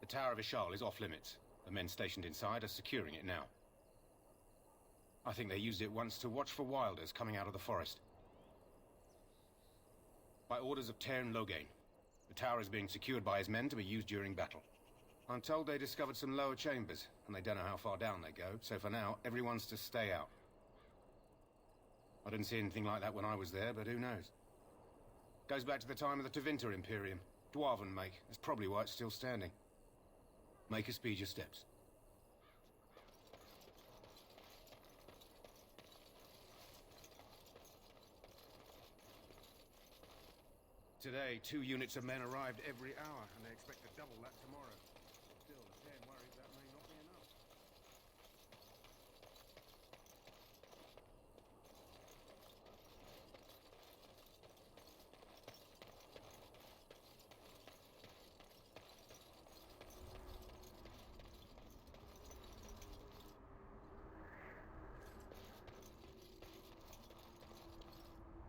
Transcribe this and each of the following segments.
The Tower of Ishal is off limits. The men stationed inside are securing it now. I think they used it once to watch for wilders coming out of the forest. By orders of Tairn Loghain, the tower is being secured by his men to be used during battle. I'm told they discovered some lower chambers, and they don't know how far down they go, so for now, everyone's to stay out. I didn't see anything like that when I was there, but who knows? Goes back to the time of the Tevinter Imperium. Dwarven make. That's probably why it's still standing. Make a speed your steps. Today, 2 units of men arrived every hour, and they expect to double that tomorrow. Still, the Tairn worries that may not be enough.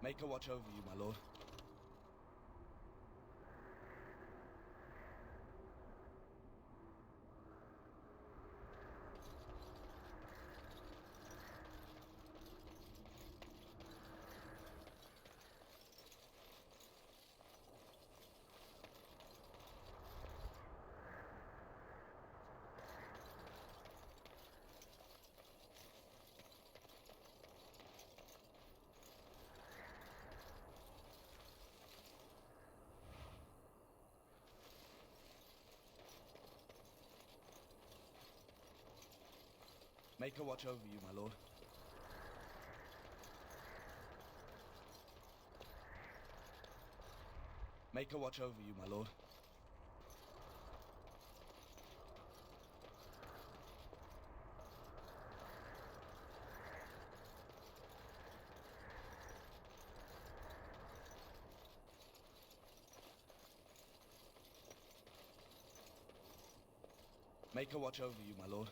Make a watch over you, my lord. Make a watch over you, my lord. Make a watch over you, my lord. Make a watch over you, my lord.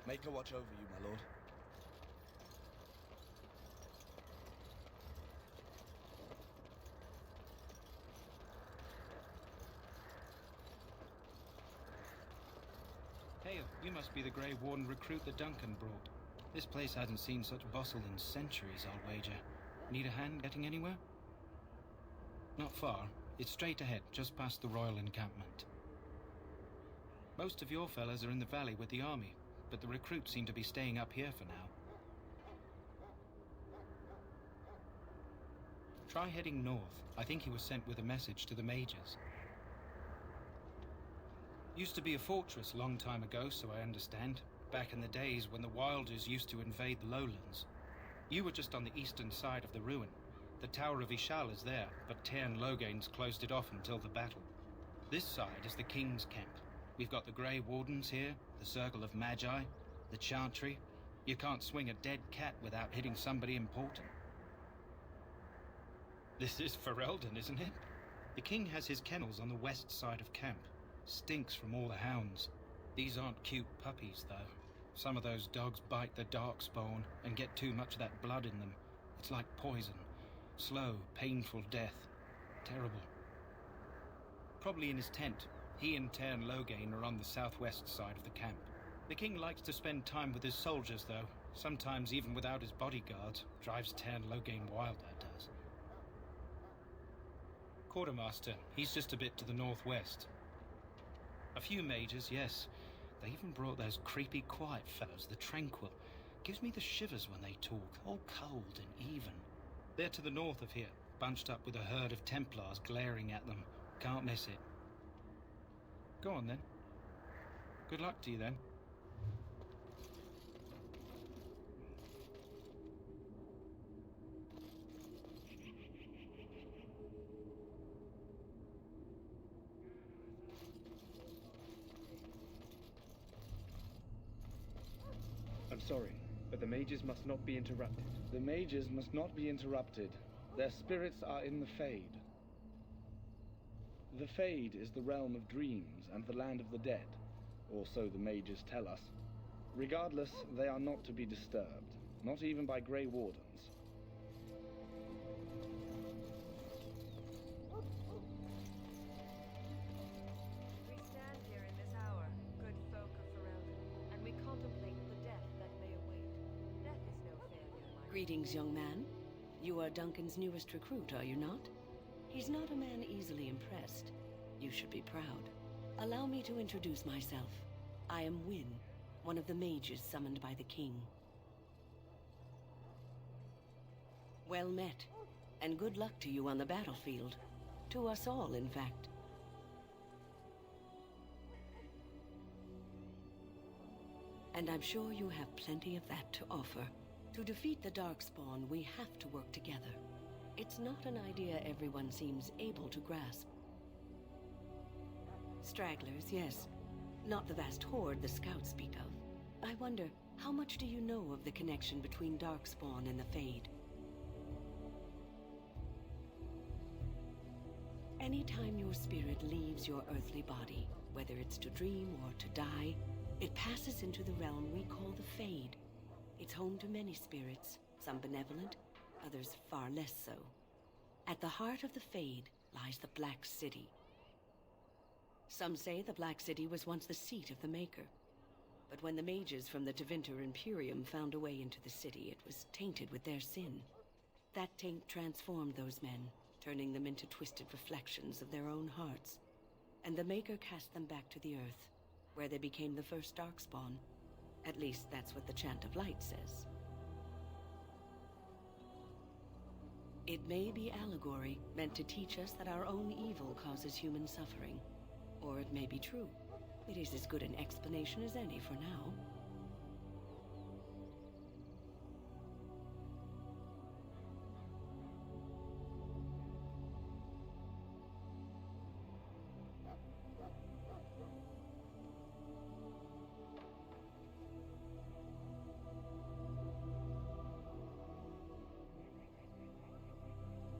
Make a watch over you, my lord. Hail, you must be the Grey Warden recruit that Duncan brought. This place hasn't seen such bustle in centuries, I'll wager. Need a hand getting anywhere? Not far. It's straight ahead, just past the royal encampment. Most of your fellas are in the valley with the army, but the recruits seem to be staying up here for now. Try heading north. I think he was sent with a message to the mages. Used to be a fortress a long time ago, so I understand. Back in the days when the Wilders used to invade the lowlands. You were just on the eastern side of the ruin. The Tower of Ishal is there, but Tairn Loghain's closed it off until the battle. This side is the King's camp. We've got the Grey Wardens here, the Circle of Magi, the Chantry. You can't swing a dead cat without hitting somebody important. This is Ferelden, isn't it? The King has his kennels on the west side of camp. Stinks from all the hounds. These aren't cute puppies, though. Some of those dogs bite the darkspawn and get too much of that blood in them. It's like poison. Slow, painful death. Terrible. Probably in his tent. He and Tairn Loghain are on the southwest side of the camp. The King likes to spend time with his soldiers, though. Sometimes even without his bodyguards. Drives Tairn Loghain wild, that does. Quartermaster, he's just a bit to the northwest. A few mages, yes. They even brought those creepy quiet fellows, the Tranquil. Gives me the shivers when they talk, all cold and even. They're to the north of here, bunched up with a herd of Templars glaring at them. Can't miss it. Go on then. Good luck to you then. I'm sorry. But the mages must not be interrupted. The mages must not be interrupted. Their spirits are in the Fade. The Fade is the realm of dreams and the land of the dead, or so the mages tell us. Regardless, they are not to be disturbed, not even by Grey Wardens. We stand here in this hour, good folk of Ferelden, and we contemplate the death that may await. Death is no failure, my Greetings, young man. You are Duncan's newest recruit, are you not? He's not a man easily impressed. You should be proud. Allow me to introduce myself. I am Wynne, one of the mages summoned by the king. Well met, and good luck to you on the battlefield. To us all, in fact. And I'm sure you have plenty of that to offer. To defeat the Darkspawn, we have to work together. It's not an idea everyone seems able to grasp. Stragglers, yes. Not the vast horde the scouts speak of. I wonder, how much do you know of the connection between Darkspawn and the Fade? Anytime your spirit leaves your earthly body, whether it's to dream or to die, it passes into the realm we call the Fade. It's home to many spirits, some benevolent, others far less so. At the heart of the Fade lies the Black City. Some say the Black City was once the seat of the Maker. But when the mages from the Tevinter Imperium found a way into the city, it was tainted with their sin. That taint transformed those men, turning them into twisted reflections of their own hearts. And the Maker cast them back to the Earth, where they became the first Darkspawn. At least that's what the Chant of Light says. It may be allegory, meant to teach us that our own evil causes human suffering. Or it may be true. It is as good an explanation as any for now.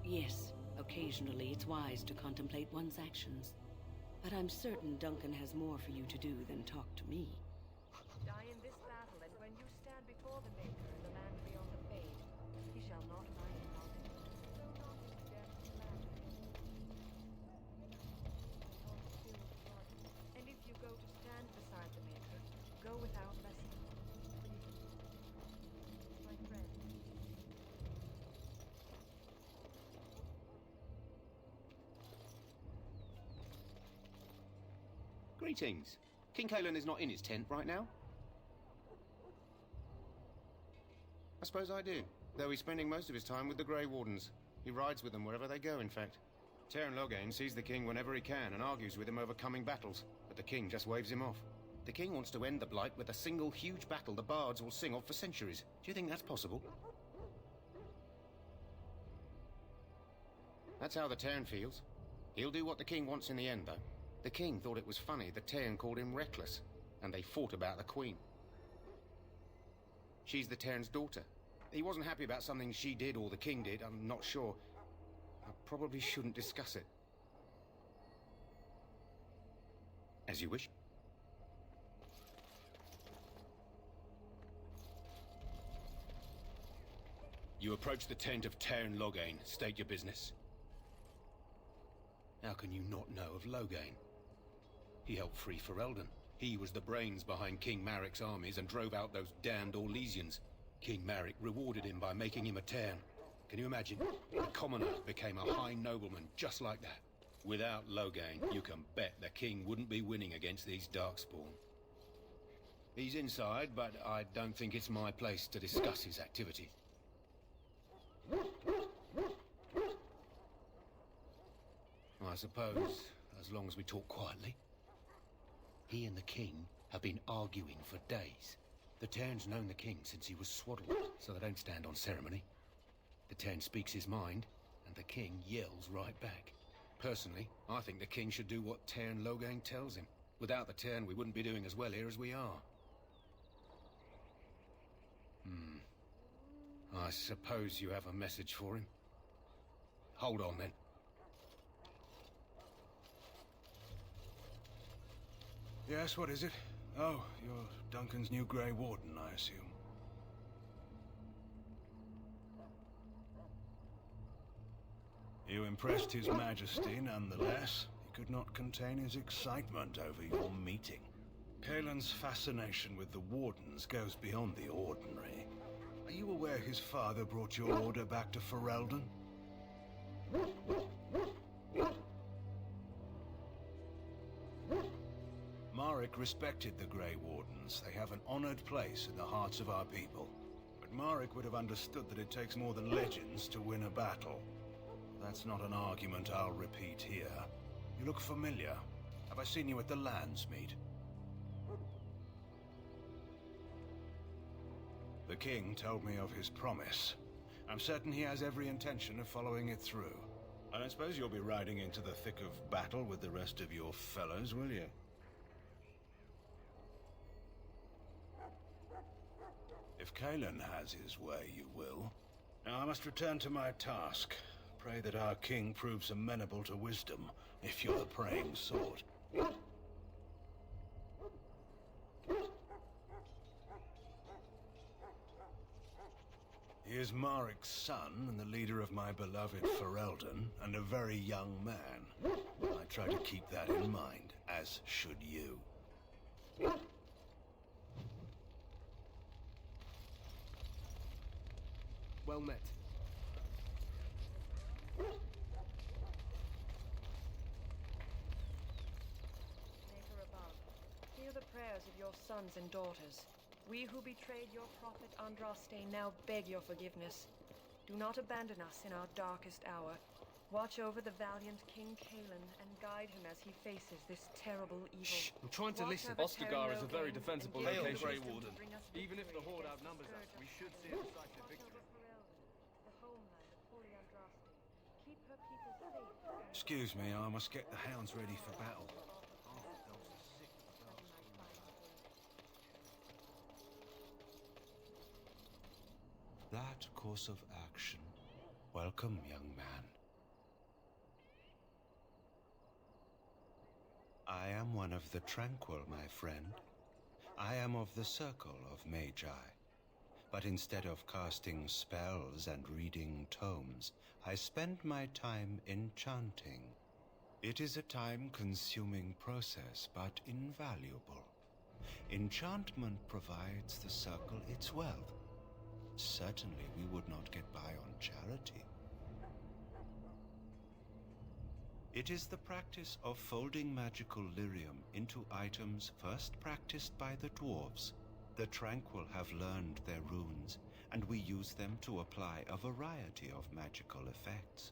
Yes, occasionally it's wise to contemplate one's actions. But I'm certain Duncan has more for you to do than talk to me. Die in this battle, and when you stand before the Maker in the land beyond the Fade, he shall not find you wanting. So not is death's land. And if you go to stand beside the Maker, go without blessing. My friend. Greetings. King Cailan is not in his tent right now? I suppose I do, though he's spending most of his time with the Grey Wardens. He rides with them wherever they go, in fact. Teyrn Loghain sees the king whenever he can and argues with him over coming battles, but the king just waves him off. The king wants to end the Blight with a single huge battle the bards will sing of for centuries. Do you think that's possible? That's how the Teyrn feels. He'll do what the king wants in the end, though. The king thought it was funny that Teyrn called him reckless, and they fought about the queen. She's the Teyrn's daughter. He wasn't happy about something she did or the king did, I'm not sure. I probably shouldn't discuss it. As you wish. You approach the tent of Teyrn Loghain. State your business. How can you not know of Loghain? He helped free Ferelden. He was the brains behind King Maric's armies and drove out those damned Orlesians. King Maric rewarded him by making him a Teyrn. Can you imagine? A commoner became a high nobleman just like that. Without Loghain, you can bet the king wouldn't be winning against these Darkspawn. He's inside, but I don't think it's my place to discuss his activity. I suppose, as long as we talk quietly. He and the king have been arguing for days. The Teyrn's known the king since he was swaddled, so they don't stand on ceremony. The Teyrn speaks his mind, and the king yells right back. Personally, I think the king should do what Teyrn Loghain tells him. Without the Teyrn, we wouldn't be doing as well here as we are. I suppose you have a message for him. Hold on, then. Yes, what is it? Oh, you're Duncan's new Grey Warden, I assume. You impressed His Majesty, nonetheless. He could not contain his excitement over your meeting. Kaelin's fascination with the Wardens goes beyond the ordinary. Are you aware his father brought your order back to Ferelden? Marek respected the Grey Wardens. They have an honored place in the hearts of our people. But Marek would have understood that it takes more than legends to win a battle. That's not an argument I'll repeat here. You look familiar. Have I seen you at the Landsmeet? The king told me of his promise. I'm certain he has every intention of following it through. I don't suppose you'll be riding into the thick of battle with the rest of your fellows, will you? If Kaelin has his way, you will. Now I must return to my task. Pray that our king proves amenable to wisdom, if you're the praying sort. He is Marek's son, and the leader of my beloved Ferelden, and a very young man. I try to keep that in mind, as should you. Well met. Maker above, hear the prayers of your sons and daughters. We who betrayed your prophet Andraste now beg your forgiveness. Do not abandon us in our darkest hour. Watch over the valiant King Kaelin and guide him as he faces this terrible evil. Shh, I'm trying to listen. Ostagar is a very defensible location. Grey Warden. Even if the Horde outnumbers us, we should see a decisive victory. The homeland of Holy Andraste. Keep her people safe. Excuse me, I must get the hounds ready for battle. That course of action. Welcome, young man. I am one of the Tranquil, my friend. I am of the Circle of Magi. But instead of casting spells and reading tomes, I spend my time enchanting. It is a time-consuming process, but invaluable. Enchantment provides the Circle its wealth. Certainly we would not get by on charity. It is the practice of folding magical lyrium into items first practiced by the dwarves. The Tranquil have learned their runes, and we use them to apply a variety of magical effects.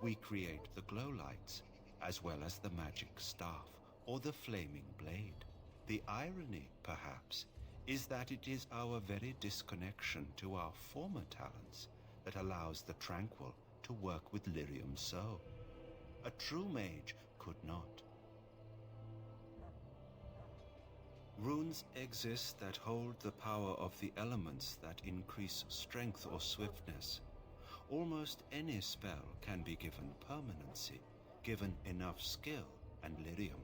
We create the glow lights, as well as the magic staff, or the flaming blade. The irony, perhaps, is that it is our very disconnection to our former talents that allows the Tranquil to work with lyrium so. A true mage could not. Runes exist that hold the power of the elements that increase strength or swiftness. Almost any spell can be given permanency, given enough skill and lyrium.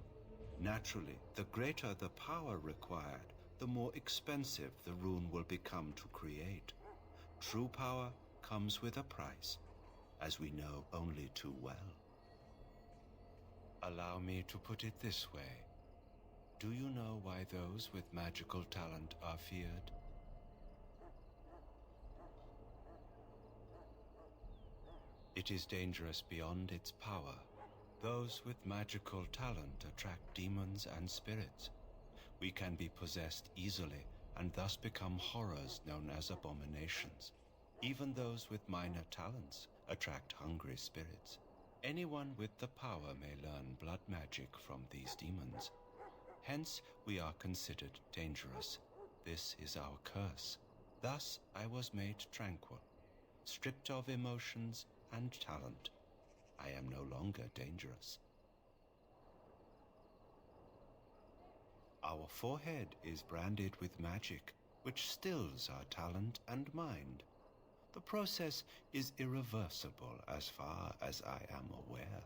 Naturally, the greater the power required, the more expensive the rune will become to create. True power comes with a price, as we know only too well. Allow me to put it this way. Do you know why those with magical talent are feared? It is dangerous beyond its power. Those with magical talent attract demons and spirits. We can be possessed easily and thus become horrors known as abominations. Even those with minor talents attract hungry spirits. Anyone with the power may learn blood magic from these demons. Hence, we are considered dangerous. This is our curse. Thus, I was made tranquil, stripped of emotions and talent. I am no longer dangerous. Our forehead is branded with magic, which stills our talent and mind. The process is irreversible as far as I am aware.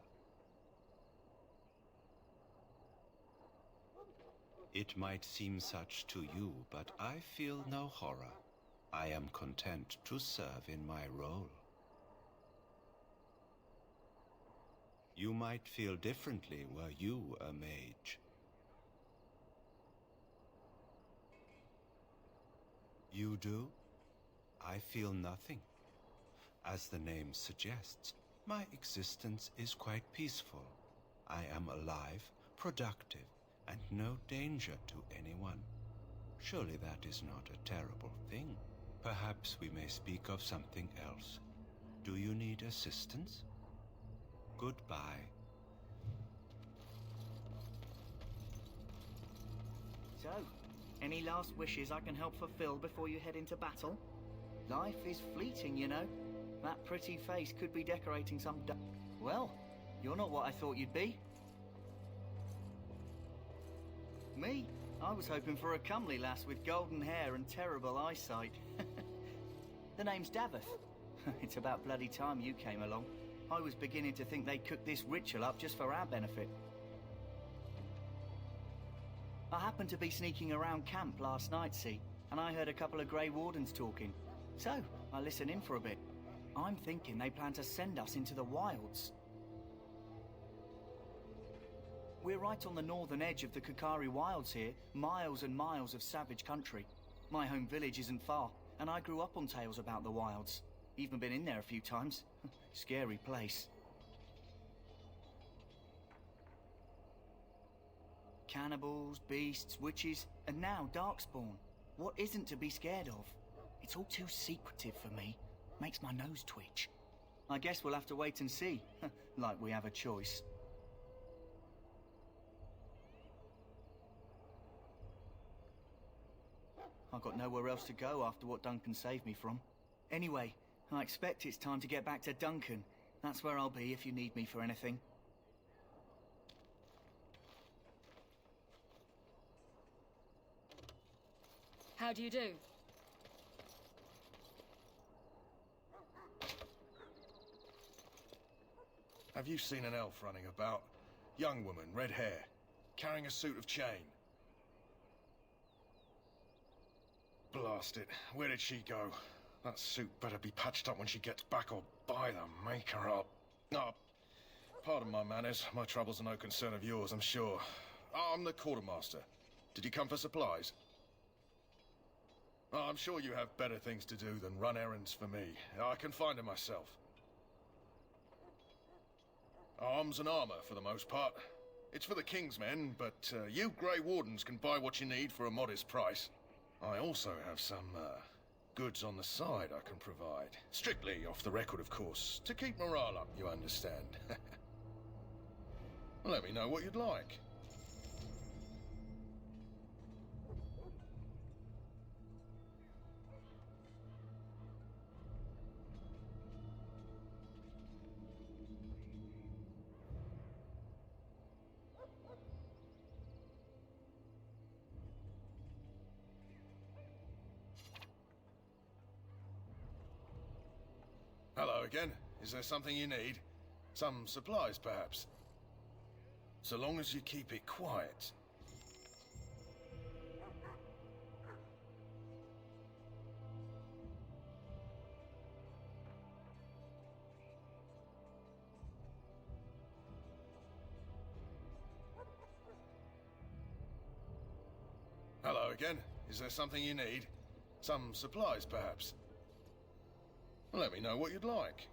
It might seem such to you, but I feel no horror. I am content to serve in my role. You might feel differently were you a mage. You do? I feel nothing. As the name suggests, my existence is quite peaceful. I am alive, productive, and no danger to anyone. Surely that is not a terrible thing. Perhaps we may speak of something else. Do you need assistance? Goodbye. So, any last wishes I can help fulfill before you head into battle? Life is fleeting, you know. That pretty face could be decorating some Well, you're not what I thought you'd be. Me? I was hoping for a comely lass with golden hair and terrible eyesight. The name's Daveth. It's about bloody time you came along. I was beginning to think they cooked this ritual up just for our benefit. I happened to be sneaking around camp last night, see, and I heard a couple of Grey Wardens talking. So, I listened in for a bit. I'm thinking they plan to send us into the wilds. We're right on the northern edge of the Kukari Wilds here, miles and miles of savage country. My home village isn't far, and I grew up on tales about the wilds. Even been in there a few times. Scary place. Cannibals, beasts, witches, and now Darkspawn. What isn't to be scared of? It's all too secretive for me. Makes my nose twitch. I guess we'll have to wait and see. Like we have a choice. I've got nowhere else to go after what Duncan saved me from. Anyway, I expect it's time to get back to Duncan. That's where I'll be if you need me for anything. How do you do? Have you seen an elf running about? Young woman, red hair, carrying a suit of chain. Blast it. Where did she go? That suit better be patched up when she gets back, or by the maker up. Oh, pardon my manners. My troubles are no concern of yours, I'm sure. I'm the quartermaster. Did you come for supplies? Oh, I'm sure you have better things to do than run errands for me. I can find them myself. Arms and armor, for the most part. It's for the King's men, but you Grey Wardens can buy what you need for a modest price. I also have some, goods on the side I can provide. Strictly off the record, of course. To keep morale up, you understand. Let me know what you'd like. Hello again. Is there something you need? Some supplies, perhaps? So long as you keep it quiet. Hello again. Is there something you need? Some supplies, perhaps? Let me know what you'd like.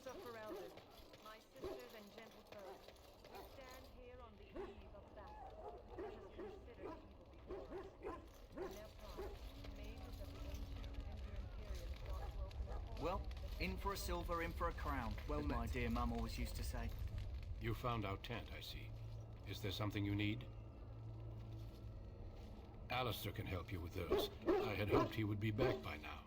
Daughters of Ferelden, my sisters and gentle foes, we stand here on the eve of battle. Let us consider the evil before us. In their pride, mages of the ancient Winter Imperium sought to open a portal Well, into the in for a silver, in for a crown, Well as my met. dear mum always used to say. You found our tent, I see. Is there something you need? Alistair can help you with those. I had hoped he would be back by now.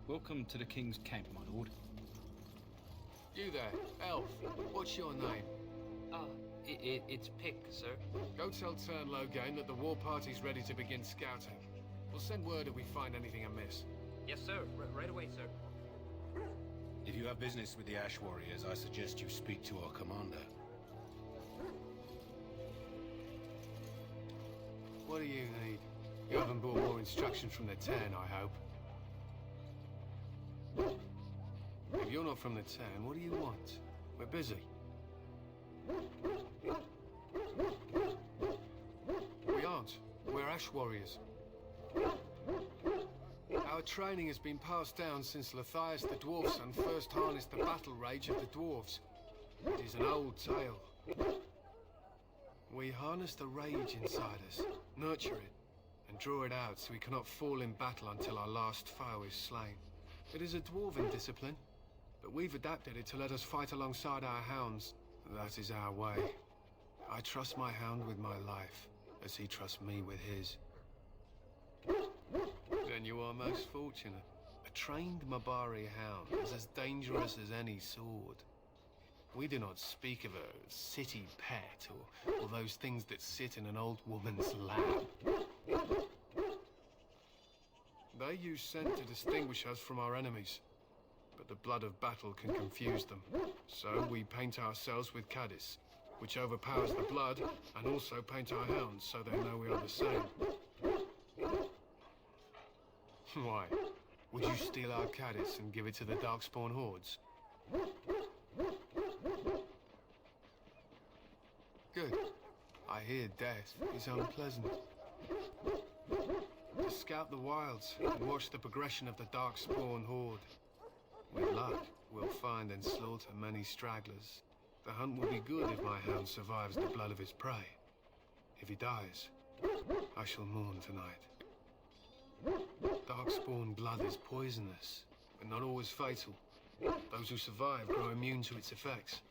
Welcome to the King's Camp, my lord. You there, elf. What's your name? It's Pick, sir. Go tell Tern Loghain that the war party's ready to begin scouting. We'll send word if we find anything amiss. Yes, sir. Right away, sir. If you have business with the Ash Warriors, I suggest you speak to our commander. What do you need? You haven't brought more instructions from the Ten, I hope. If you're not from the Ten, what do you want? We're busy. We aren't. We're Ash Warriors. Our training has been passed down since Lathias the Dwarf's son first harnessed the battle rage of the dwarves. It is an old tale. We harness the rage inside us, nurture it, and draw it out so we cannot fall in battle until our last foe is slain. It is a dwarven discipline, but we've adapted it to let us fight alongside our hounds. That is our way. I trust my hound with my life, as he trusts me with his. Then you are most fortunate. A trained Mabari hound is as dangerous as any sword. We do not speak of a city pet or those things that sit in an old woman's lap. They use scent to distinguish us from our enemies, but the blood of battle can confuse them. So we paint ourselves with Caddis, which overpowers the blood, and also paint our hounds so they know we are the same. Why? Would you steal our Caddis and give it to the Darkspawn hordes? Good. I hear death is unpleasant. To scout the wilds and watch the progression of the Darkspawn horde. With luck, we'll find and slaughter many stragglers. The hunt will be good if my hound survives the blood of his prey. If he dies, I shall mourn tonight. Darkspawn blood is poisonous, but not always fatal. Those who survive grow immune to its effects.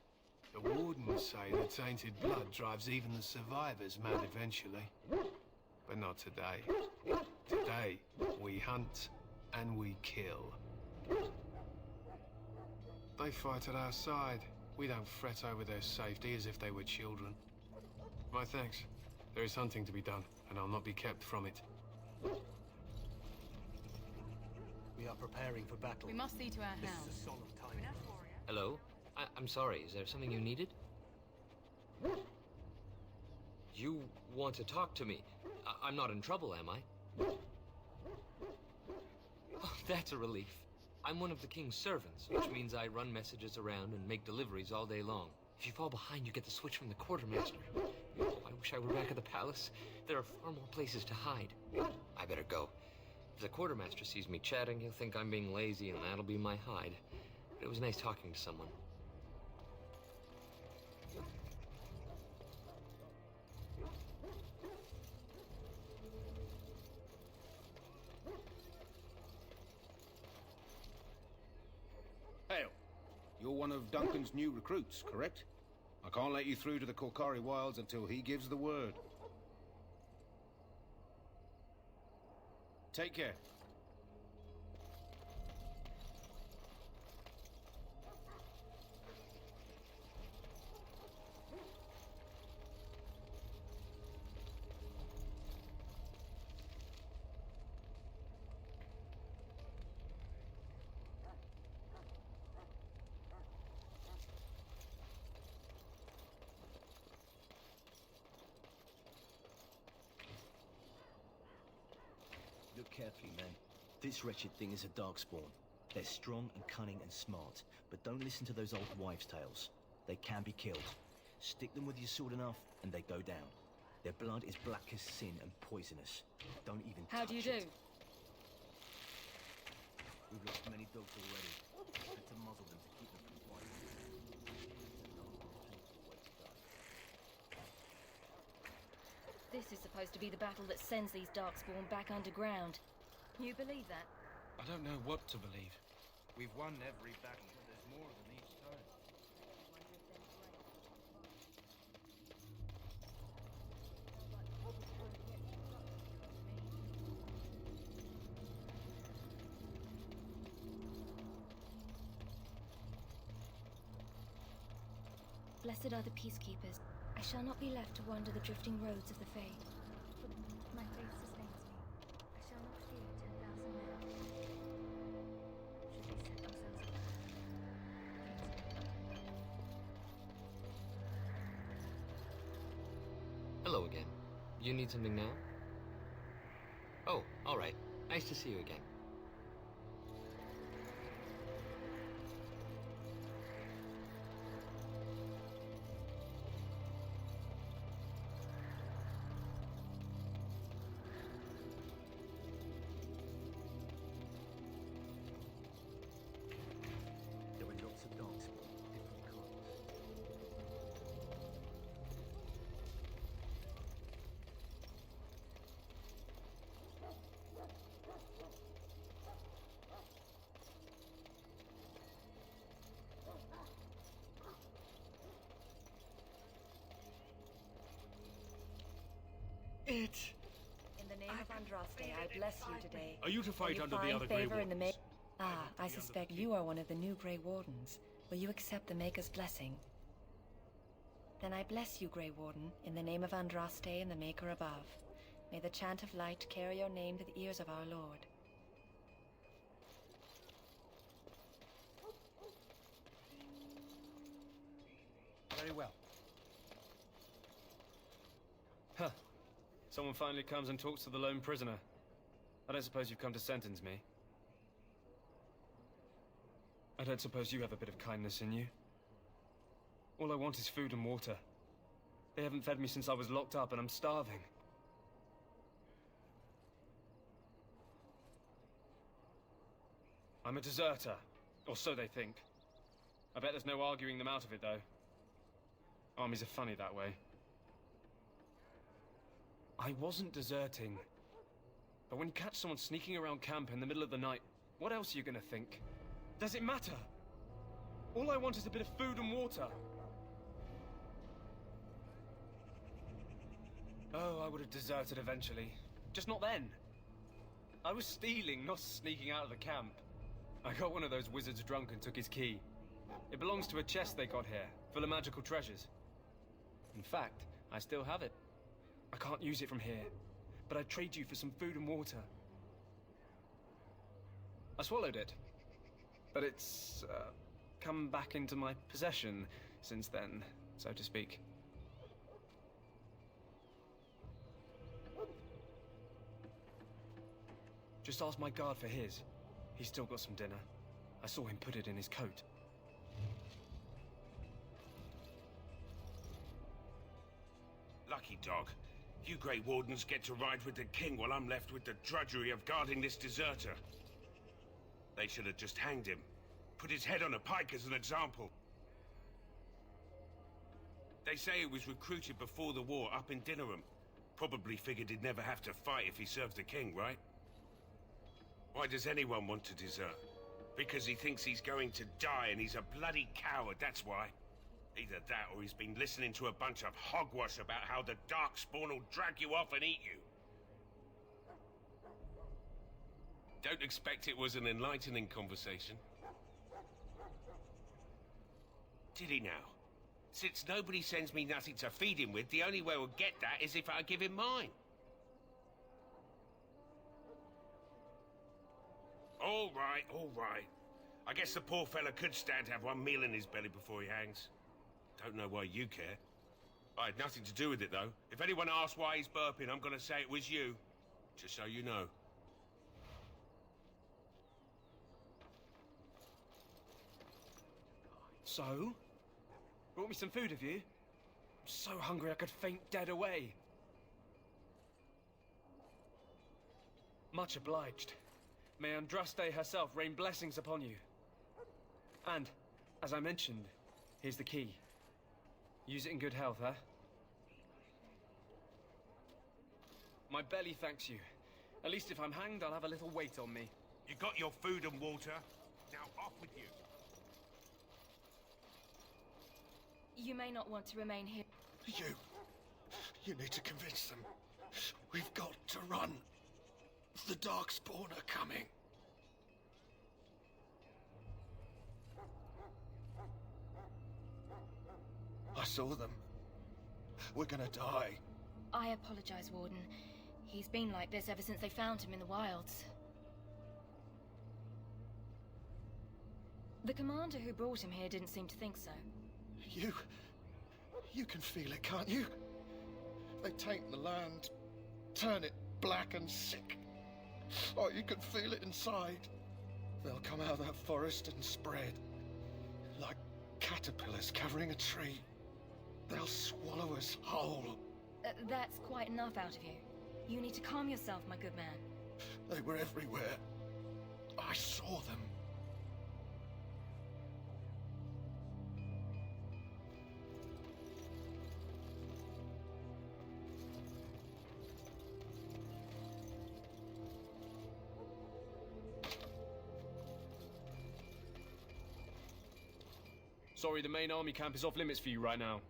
The wardens say that tainted blood drives even the survivors mad eventually. But not today. Today, we hunt and we kill. They fight at our side. We don't fret over their safety as if they were children. My thanks. There is hunting to be done, and I'll not be kept from it. We are preparing for battle. We must see to our This hound. is a solemn time. Hello? I'm sorry, is there something you needed? You want to talk to me? I'm not in trouble, am I? Oh, that's a relief. I'm one of the king's servants, which means I run messages around and make deliveries all day long. If you fall behind, you get the switch from the quartermaster. Oh, I wish I were back at the palace. There are far more places to hide. I better go. If the quartermaster sees me chatting, he'll think I'm being lazy, and that'll be my hide. But it was nice talking to someone. Hail. You're one of Duncan's new recruits, correct? I can't let you through to the Korkari Wilds until he gives the word. Take care. Look carefully, man. This wretched thing is a Darkspawn. They're strong and cunning and smart, but don't listen to those old wives' tales. They can be killed. Stick them with your sword enough, and they go down. Their blood is black as sin and poisonous. Don't even How do you do? We've lost many dogs already. Had to muzzle them to keep them from biting. This is supposed to be the battle that sends these Darkspawn back underground. You believe that? I don't know what to believe. We've won every battle, but there's more of them each time. Blessed are the peacekeepers. I shall not be left to wander the drifting roads of the Fade. My faith sustains me. I shall not fear 10,000 men. Should we set ourselves up? Hello again. You need something now? Oh, alright. Nice to see you again. There were lots of Darkspawn, different kinds. In the name of Andraste, I bless you today. Are you to fight Will you under the find other Grey favor in the Wardens? I suspect you are one of the new Grey Wardens. Will you accept the Maker's blessing? Then I bless you, Grey Warden, in the name of Andraste and the Maker above. May the chant of light carry your name to the ears of our Lord. Very well. Huh. Someone finally comes and talks to the lone prisoner. I don't suppose you've come to sentence me. I don't suppose you have a bit of kindness in you. All I want is food and water. They haven't fed me since I was locked up and I'm starving. I'm a deserter, or so they think. I bet there's no arguing them out of it, though. Armies are funny that way. I wasn't deserting. But when you catch someone sneaking around camp in the middle of the night, what else are you gonna think? Does it matter? All I want is a bit of food and water. Oh, I would have deserted eventually. Just not then. I was stealing, not sneaking out of the camp. I got one of those wizards drunk and took his key. It belongs to a chest they got here, full of magical treasures. In fact, I still have it. I can't use it from here, but I'd trade you for some food and water. I swallowed it, but it's come back into my possession since then, so to speak. Just ask my guard for his. He's still got some dinner. I saw him put it in his coat. Lucky dog. You Grey Wardens get to ride with the king while I'm left with the drudgery of guarding this deserter. They should have just hanged him. Put his head on a pike as an example. They say he was recruited before the war up in Dinnerham. Probably figured he'd never have to fight if he served the king, right? Why does anyone want to desert? Because he thinks he's going to die and he's a bloody coward, that's why. Either that or he's been listening to a bunch of hogwash about how the Darkspawn will drag you off and eat you. Don't expect it was an enlightening conversation. Did he now? Since nobody sends me nothing to feed him with, the only way we'll get that is if I give him mine. All right. I guess the poor fella could stand to have one meal in his belly before he hangs. Don't know why you care. I had nothing to do with it, though. If anyone asks why he's burping, I'm gonna say it was you. Just so you know. So? Brought me some food, have you? I'm so hungry I could faint dead away. Much obliged. May Andraste herself rain blessings upon you. And, as I mentioned, here's the key. Use it in good health, huh? My belly thanks you. At least if I'm hanged, I'll have a little weight on me. You got your food and water. Now off with you. You may not want to remain here. You need to convince them. We've got to run. The Darkspawn are coming. I saw them. We're gonna die. I apologize, Warden. He's been like this ever since they found him in the wilds. The commander who brought him here didn't seem to think so. You can feel it, can't you? They take the land, turn it black and sick. Oh, you can feel it inside. They'll come out of that forest and spread. Like caterpillars covering a tree. They'll swallow us whole. That's quite enough out of you. You need to calm yourself, my good man. They were everywhere. I saw them. Sorry, the main army camp is off limits for you right now.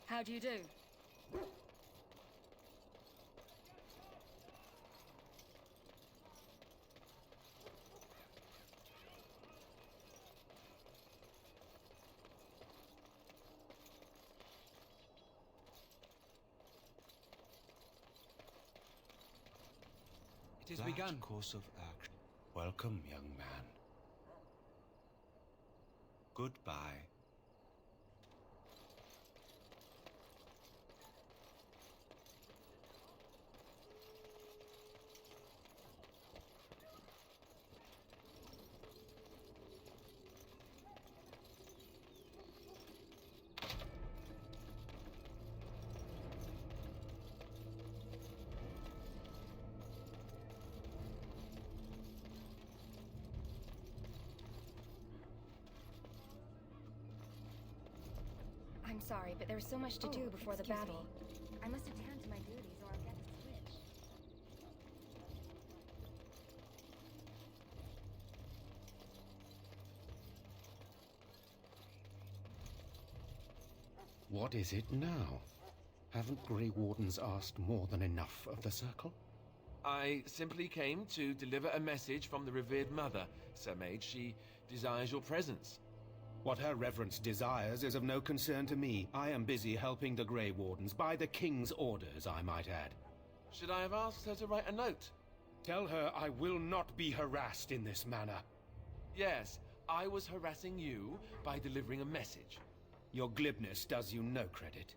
How do you do? It has begun. Course of action. Welcome, young man. Goodbye. I'm sorry, but there's so much to do before the battle. Me. I must attend to my duties or I'll get the switch. What is it now? Haven't Grey Wardens asked more than enough of the Circle? I simply came to deliver a message from the revered mother, Sir Mage. She desires your presence. What her reverence desires is of no concern to me. I am busy helping the Grey Wardens, by the King's orders, I might add. Should I have asked her to write a note? Tell her I will not be harassed in this manner. Yes, I was harassing you by delivering a message. Your glibness does you no credit.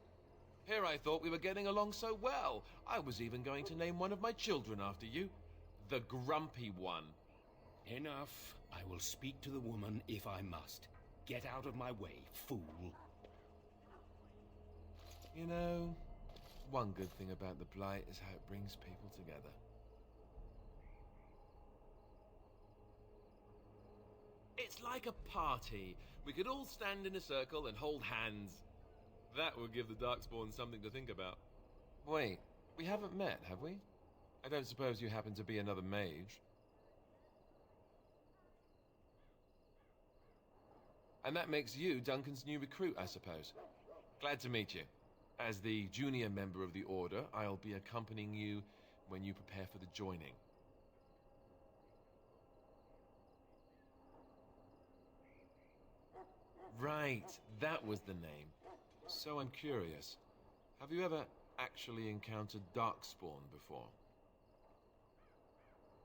Here I thought we were getting along so well. I was even going to name one of my children after you. The Grumpy One. Enough. I will speak to the woman if I must. Get out of my way, fool. You know, one good thing about the Blight is how it brings people together. It's like a party. We could all stand in a circle and hold hands. That would give the Darkspawn something to think about. Wait, we haven't met, have we? I don't suppose you happen to be another mage. And that makes you Duncan's new recruit, I suppose. Glad to meet you. As the junior member of the Order, I'll be accompanying you when you prepare for the joining. Right, that was the name. So I'm curious. Have you ever actually encountered Darkspawn before?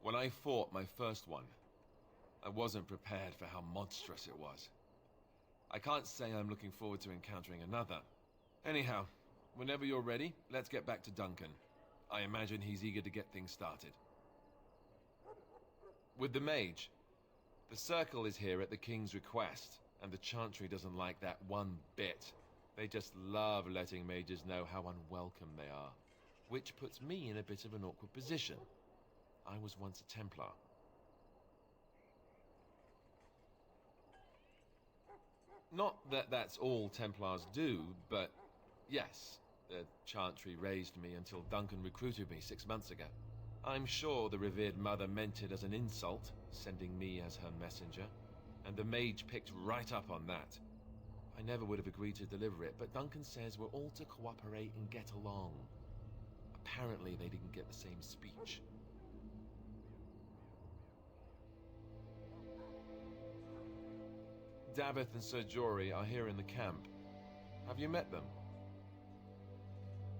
When I fought my first one, I wasn't prepared for how monstrous it was. I can't say I'm looking forward to encountering another. Anyhow, whenever you're ready, let's get back to Duncan. I imagine he's eager to get things started. With the mage, the Circle is here at the King's request, and the Chantry doesn't like that one bit. They just love letting mages know how unwelcome they are, which puts me in a bit of an awkward position. I was once a Templar. Not that that's all Templars do, but yes, the Chantry raised me until Duncan recruited me 6 months ago. I'm sure the revered mother meant it as an insult, sending me as her messenger, and the mage picked right up on that. I never would have agreed to deliver it, but Duncan says we're all to cooperate and get along. Apparently they didn't get the same speech. Daveth and Sir Jory are here in the camp. Have you met them?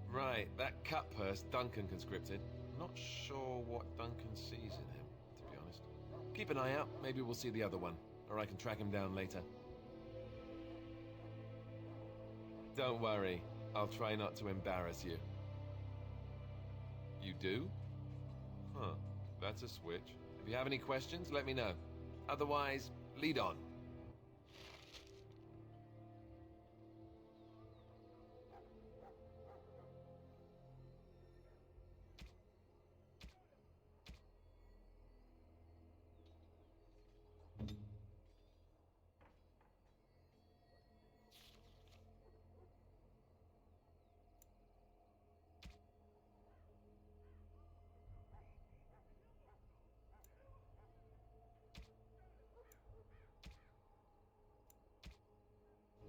Right, that cut purse Duncan conscripted. Not sure what Duncan sees in him, to be honest. Keep an eye out, maybe we'll see the other one, or I can track him down later. Don't worry, I'll try not to embarrass you. You do? Huh, that's a switch. If you have any questions, let me know. Otherwise, lead on.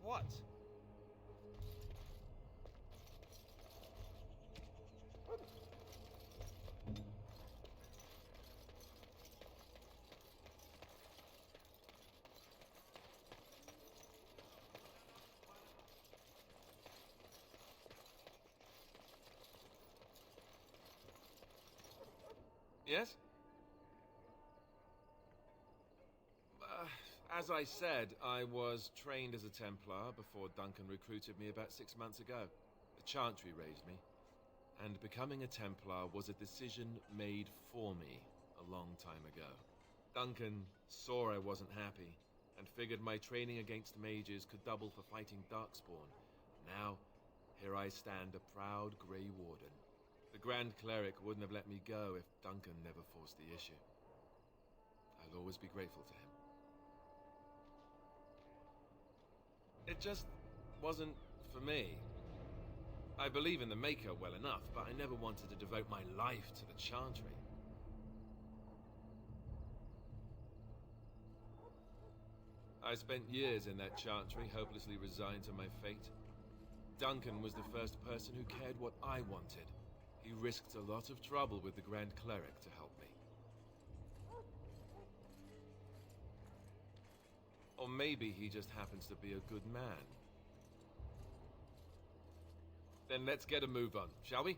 What? Yes? As I said, I was trained as a Templar before Duncan recruited me about 6 months ago. The Chantry raised me, and becoming a Templar was a decision made for me a long time ago. Duncan saw I wasn't happy, and figured my training against mages could double for fighting Darkspawn. Now, here I stand, a proud Grey Warden. The Grand Cleric wouldn't have let me go if Duncan never forced the issue. I'll always be grateful to him. It just wasn't for me. I believe in the Maker well enough, but I never wanted to devote my life to the Chantry. I spent years in that Chantry, hopelessly resigned to my fate. Duncan was the first person who cared what I wanted. He risked a lot of trouble with the Grand Cleric to help me. Or maybe he just happens to be a good man. Then let's get a move on, shall we?